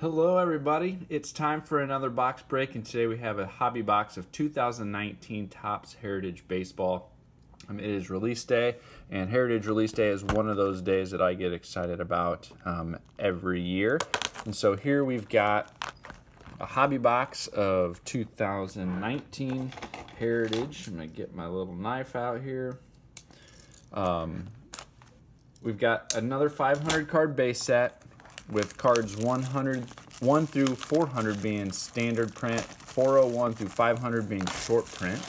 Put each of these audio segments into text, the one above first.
Hello everybody, it's time for another box break, and today we have a hobby box of 2019 Topps Heritage Baseball. It is release day, and Heritage Release Day is one of those days that I get excited about every year. And so here we've got a hobby box of 2019 Heritage. I'm going to get my little knife out here. We've got another 500 card base set, with cards 101 through 400 being standard print, 401 through 500 being short print.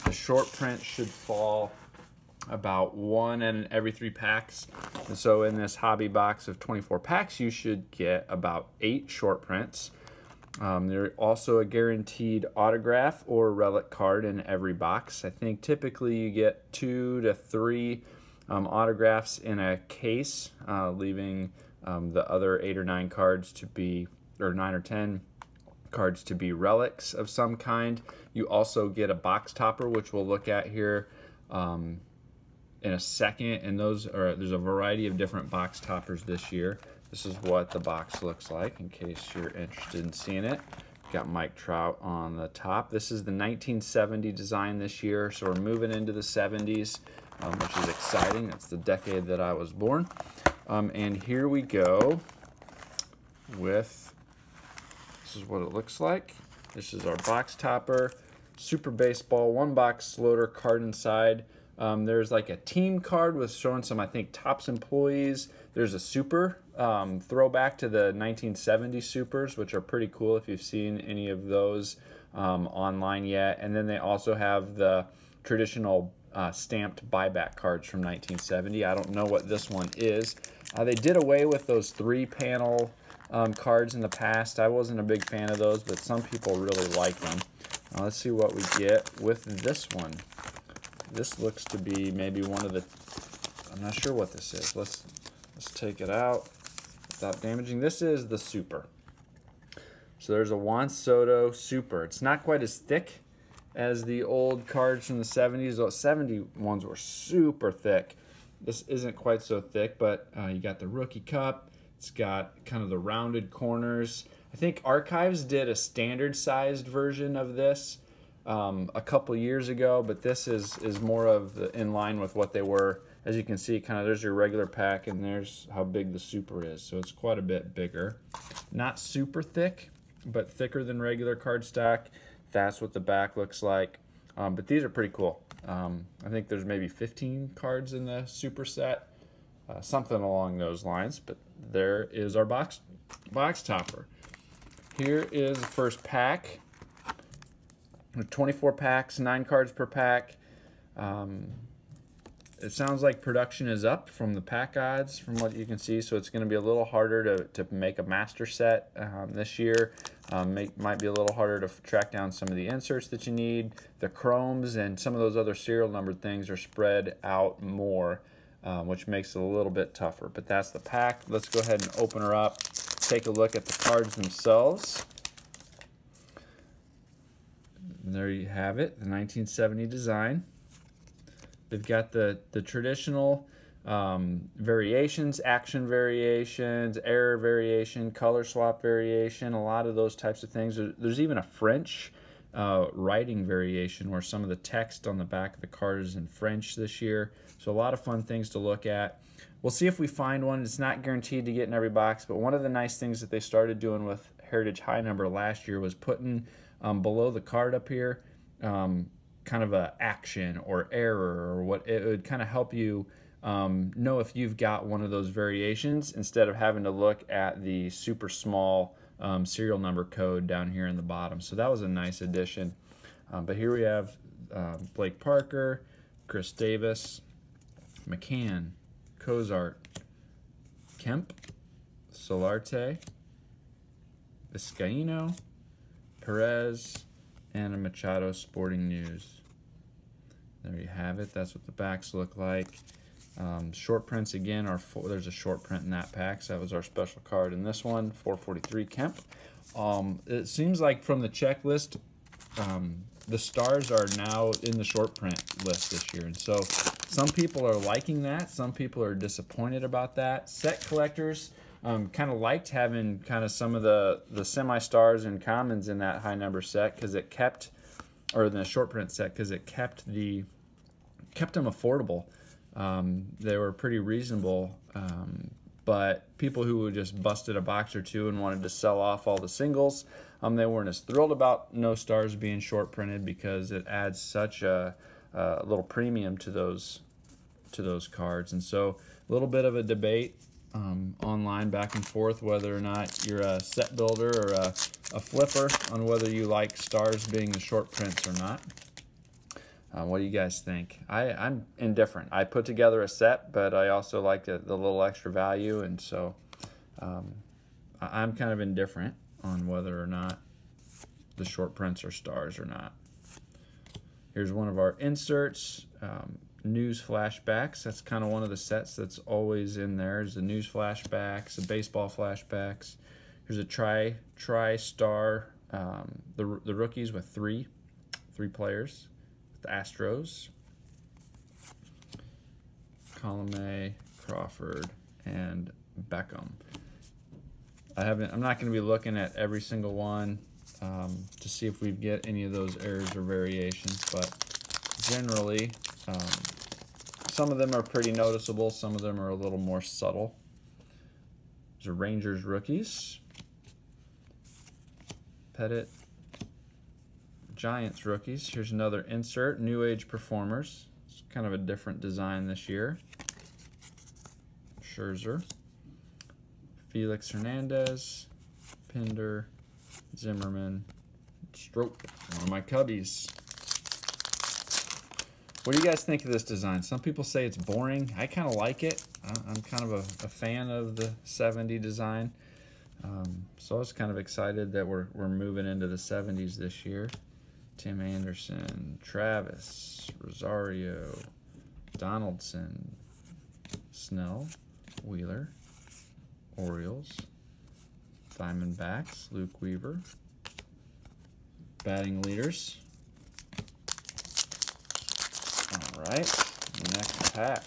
The short print should fall about one in every 3 packs. And so in this hobby box of 24 packs, you should get about 8 short prints. There's also a guaranteed autograph or relic card in every box. I think typically you get 2 to 3 autographs in a case, leaving the other 8 or 9 cards to be, or 9 or 10 cards to be relics of some kind. You also get a box topper, which we'll look at here in a second. And there's a variety of different box toppers this year. This is what the box looks like, in case you're interested in seeing it. Got Mike Trout on the top. This is the 1970 design this year, so we're moving into the 70s, which is exciting. That's the decade that I was born. And here we go with, this is what it looks like. This is our box topper, Super Baseball, 1 box loader card inside. There's like a team card with showing some, I think, Topps employees. There's a super throwback to the 1970 supers, which are pretty cool if you've seen any of those online yet. And then they also have the traditional stamped buyback cards from 1970. I don't know what this one is. They did away with those 3-panel cards in the past. I wasn't a big fan of those, but some people really like them. Let's see what we get with this one. This looks to be maybe one of the, I'm not sure what this is. Let's take it out without damaging. This is the super. So there's a Juan Soto super. It's not quite as thick as the old cards from the 70s. Those 70 ones were super thick. This isn't quite so thick, but you got the rookie cup. It's got kind of the rounded corners. I think Archives did a standard sized version of this a couple years ago, but this is more of in line with what they were. As you can see, kind of there's your regular pack, and there's how big the super is. So it's quite a bit bigger. Not super thick, but thicker than regular cardstock. That's what the back looks like. But these are pretty cool. I think there's maybe 15 cards in the super set, something along those lines. But there is our box topper. Here is the first pack. 24 packs, 9 cards per pack. It sounds like production is up from the pack odds, from what you can see, so it's going to be a little harder to make a master set this year. Might be a little harder to track down some of the inserts that you need. The chromes and some of those other serial numbered things are spread out more, which makes it a little bit tougher. But that's the pack. Let's go ahead and open her up, take a look at the cards themselves. And there you have it, the 1970 design. They've got the traditional variations, action variations, error variation, color swap variation, a lot of those types of things. There's even a French writing variation where some of the text on the back of the card is in French this year. So a lot of fun things to look at. We'll see if we find one. It's not guaranteed to get in every box, but one of the nice things that they started doing with Heritage High Number last year was putting below the card up here kind of a action or error, or what it would kind of help you know if you've got one of those variations, instead of having to look at the super small serial number code down here in the bottom. So that was a nice addition. But here we have Blake Parker, Chris Davis, McCann, Cozart, Kemp, Solarte, Vizcaino, Perez, and a Machado Sporting News. There you have it. That's what the backs look like. Short prints again are there's a short print in that pack, so that was our special card in this one. 443 Kemp. It seems like from the checklist, the stars are now in the short print list this year, and so some people are liking that. Some people are disappointed about that. Set collectors Kind of liked having kind of some of the semi-stars and commons in that high number set because it kept, or in the short print set, because it kept them affordable. They were pretty reasonable, but people who just busted a box or two and wanted to sell off all the singles, they weren't as thrilled about no stars being short printed because it adds such a little premium to those cards. And so a little bit of a debate online back and forth whether or not you're a set builder or a flipper on whether you like stars being the short prints or not. What do you guys think? I'm indifferent. I put together a set, but I also like the little extra value, and so I'm kind of indifferent on whether or not the short prints are stars or not. Here's one of our inserts, news flashbacks. That's kind of one of the sets that's always in there. There's the news flashbacks, the baseball flashbacks. Here's a tri-star, the rookies with three players. The Astros, Colomé, Crawford, and Beckham. I'm not going to be looking at every single one to see if we get any of those errors or variations, but generally some of them are pretty noticeable, some of them are a little more subtle. There's a Rangers rookies, Pettit, Giants rookies. Here's another insert, New Age Performers. It's kind of a different design this year. Scherzer, Felix Hernandez, Pinder, Zimmerman, Stroke, one of my Cubbies. What do you guys think of this design? Some people say it's boring. I kind of like it. I'm kind of a fan of the 70 design. So I was kind of excited that we're moving into the 70s this year. Tim Anderson, Travis, Rosario, Donaldson, Snell, Wheeler, Orioles, Diamondbacks, Luke Weaver, batting leaders. All right, next pack.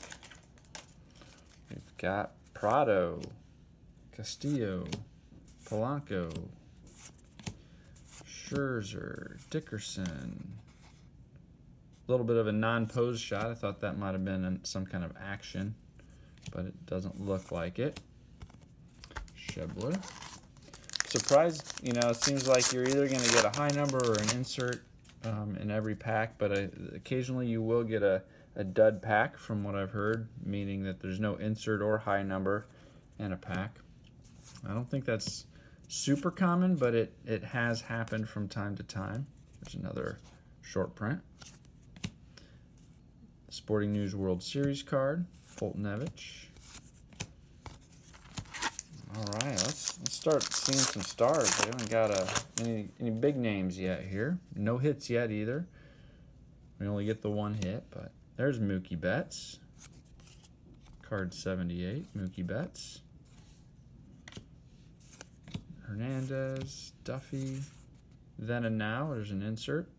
We've got Prado, Castillo, Polanco, Scherzer, Dickerson. A little bit of a non-pose shot. I thought that might have been some kind of action, but it doesn't look like it. Schebler. Surprised, it seems like you're either going to get a high number or an insert in every pack, but occasionally you will get a dud pack from what I've heard, meaning that there's no insert or high number in a pack. I don't think that's super common, but it has happened from time to time. There's another short print. Sporting News World Series card, Fultonevich. All right, let's start seeing some stars. We haven't got any big names yet here. No hits yet either. We only get the one hit, but there's Mookie Betts. Card 78, Mookie Betts. Hernandez, Duffy, Then and Now, there's an insert.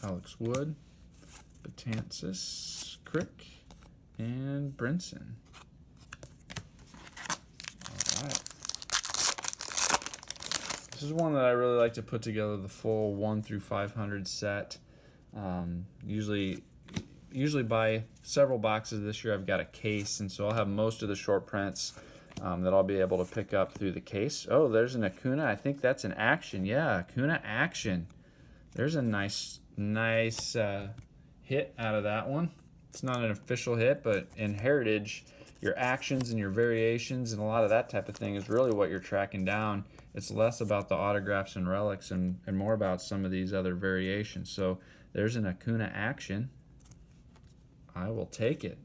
Alex Wood, Betances, Crick, and Brinson. All right. This is one that I really like to put together, the full 1 through 500 set. Usually buy several boxes. This year I've got a case, and so I'll have most of the short prints that I'll be able to pick up through the case. Oh, there's an Acuna. I think that's an action. Yeah, Acuna action. There's a nice hit out of that one. It's not an official hit, but in Heritage, your actions and your variations and a lot of that type of thing is really what you're tracking down. It's less about the autographs and relics and more about some of these other variations. So there's an Acuna action. I will take it.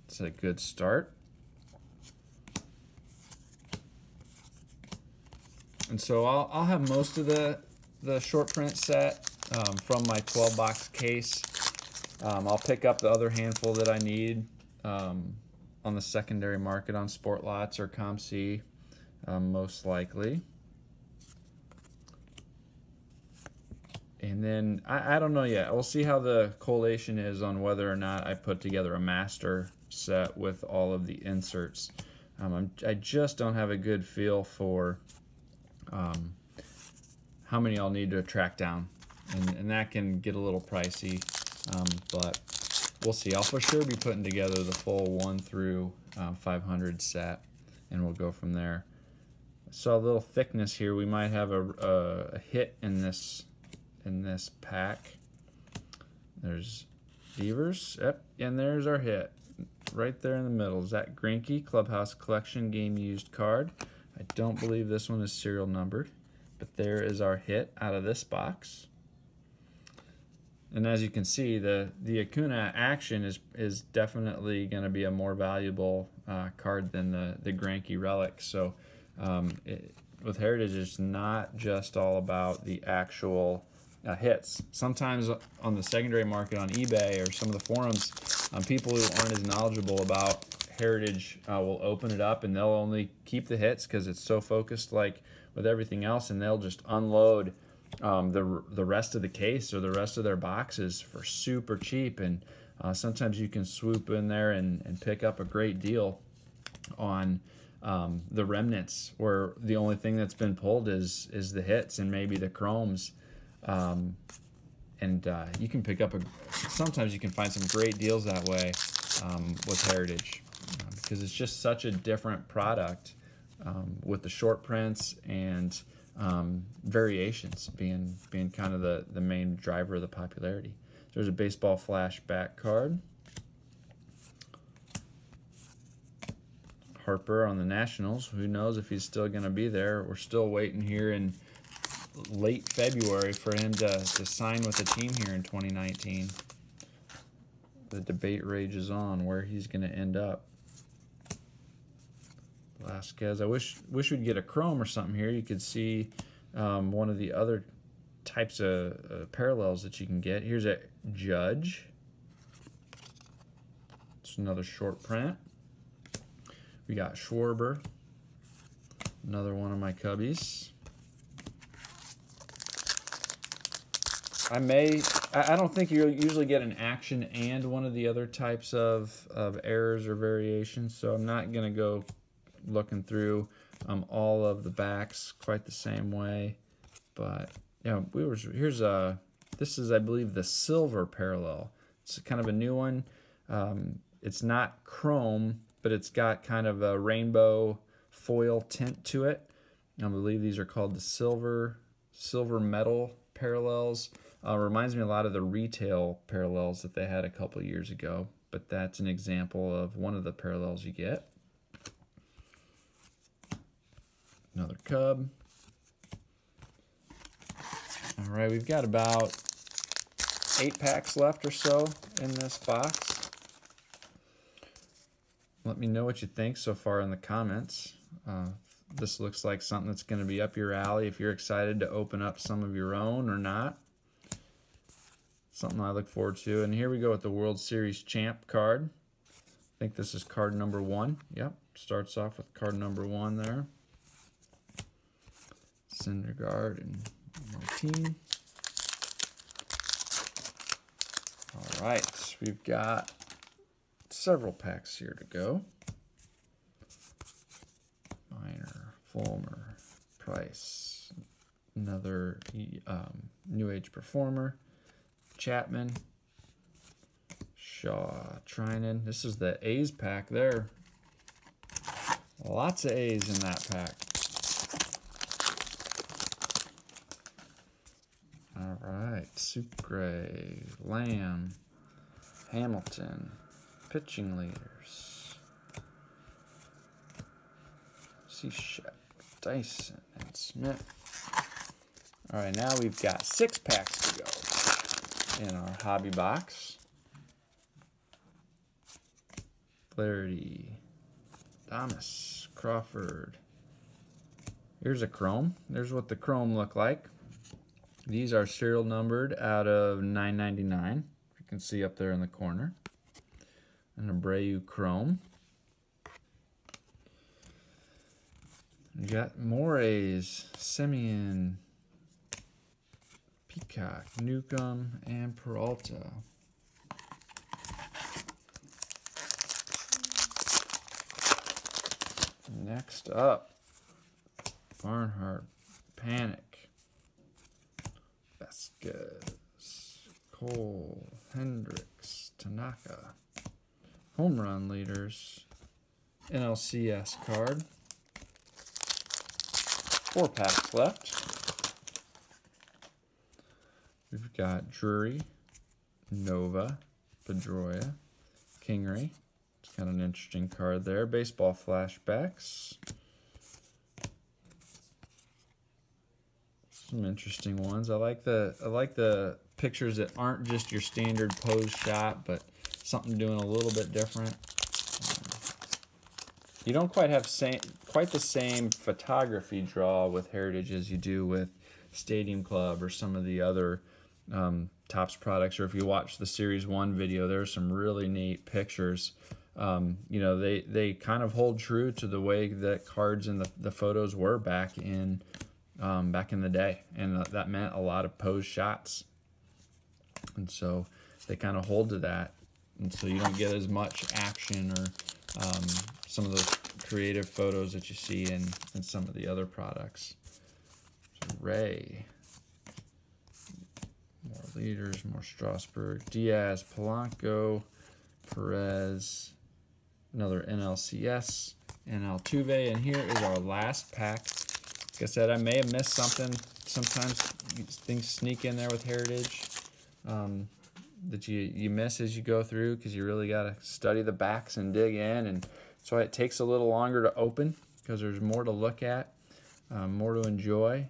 It's a good start. And so I'll have most of the short print set from my 12-box case. I'll pick up the other handful that I need on the secondary market on Sport Lots or ComC, most likely. And then I don't know yet. We'll see how the collation is on whether or not I put together a master set with all of the inserts. I just don't have a good feel for how many I'll need to track down, and that can get a little pricey, but we'll see. I'll for sure be putting together the full 1 through 500 set, and we'll go from there. So a little thickness here. We might have a hit in this pack. There's Beavers. Yep, and there's our hit right there in the middle. Zach Greinke, Clubhouse Collection Game Used card. I don't believe this one is serial numbered, but there is our hit out of this box. And as you can see, the Acuna Action is definitely going to be a more valuable card than the Greinke Relic. So with Heritage, it's not just all about the actual hits. Sometimes on the secondary market on eBay or some of the forums, people who aren't as knowledgeable about Heritage will open it up and they'll only keep the hits because it's so focused like with everything else, and they'll just unload the rest of the case or the rest of their boxes for super cheap. And sometimes you can swoop in there and pick up a great deal on the remnants, where the only thing that's been pulled is the hits and maybe the chromes. You can pick up sometimes you can find some great deals that way with Heritage, because it's just such a different product with the short prints and variations being kind of the main driver of the popularity. There's a baseball flashback card. Harper on the Nationals. Who knows if he's still going to be there. We're still waiting here in late February for him to sign with the team here in 2019. The debate rages on where he's going to end up. Velasquez. I wish we'd get a chrome or something here. You could see one of the other types of parallels that you can get. Here's a Judge. It's another short print. We got Schwarber, another one of my cubbies. I don't think you usually get an action and one of the other types of errors or variations, so I'm not going to go looking through all of the backs quite the same way. But yeah, this is, I believe, the silver parallel. It's kind of a new one. It's not chrome, but it's got kind of a rainbow foil tint to it. I believe these are called the silver metal parallels. Reminds me a lot of the retail parallels that they had a couple years ago, but that's an example of one of the parallels you get. Another Cub. All right, we've got about 8 packs left or so in this box. Let me know what you think so far in the comments. This looks like something that's going to be up your alley if you're excited to open up some of your own or not. Something I look forward to. And here we go with the World Series Champ card. I think this is card number 1. Yep, starts off with card number 1 there. Syndergaard and Martin. All right, we've got several packs here to go. Minor, Fulmer, Price, another New Age Performer, Chapman, Shaw, Trinan. This is the A's pack there. Lots of A's in that pack. All right, Sucre, Lamb, Hamilton, pitching leaders, Cishek, Dyson, and Smith. All right, now we've got 6 packs to go in our hobby box. Flaherty, Thomas, Crawford. Here's a chrome. There's what the chrome look like. These are serial numbered out of $9.99. You can see up there in the corner. An Abreu chrome. We got more A's. Semien, Peacock, Newcomb, and Peralta. Next up, Barnhart, Panic, Vasquez, Cole, Hendricks, Tanaka, home run leaders, NLCS card, 4 packs left. We've got Drury, Nova, Pedroia, Kingery. It's kind of an interesting card there. Baseball flashbacks. Some interesting ones. I like the pictures that aren't just your standard pose shot, but something doing a little bit different. You don't quite have quite the same photography draw with Heritage as you do with Stadium Club or some of the other Topps products. Or if you watch the Series 1 video, there's some really neat pictures. You know, they kind of hold true to the way that cards and the photos were back in the day, and that meant a lot of pose shots, and so they kind of hold to that, and so you don't get as much action or some of those creative photos that you see in some of the other products. So Ray, more leaders, more Strasburg, Diaz, Polanco, Perez, another NLCS, and Altuve, and here is our last pack. Like I said, I may have missed something. Sometimes things sneak in there with Heritage that you miss as you go through, because you really got to study the backs and dig in, and so it takes a little longer to open because there's more to look at, more to enjoy.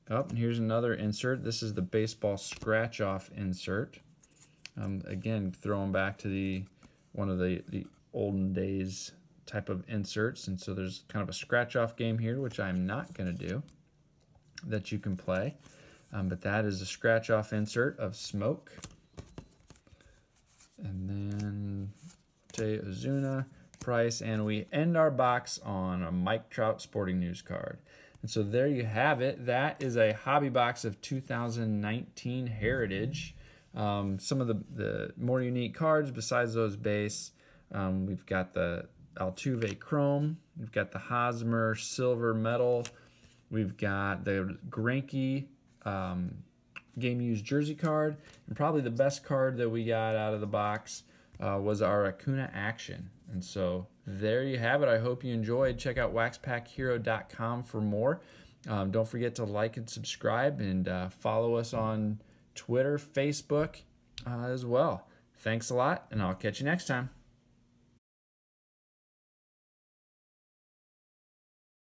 Oh, and here's another insert. This is the baseball scratch-off insert. Again, throwing back to one of the olden days type of inserts, and so there's kind of a scratch-off game here, which I'm not going to do, that you can play. But that is a scratch-off insert of Smoke. And then Ozuna, Price, and we end our box on a Mike Trout Sporting News card. And so there you have it. That is a hobby box of 2019 Heritage. Some of the more unique cards besides those base, we've got the Altuve Chrome, we've got the Hosmer Silver Metal, we've got the Greinke Game Used Jersey card, and probably the best card that we got out of the box was our Acuna Action. And so there you have it. I hope you enjoyed. Check out waxpackhero.com for more. Don't forget to like and subscribe, and follow us on Twitter, Facebook as well. Thanks a lot, and I'll catch you next time.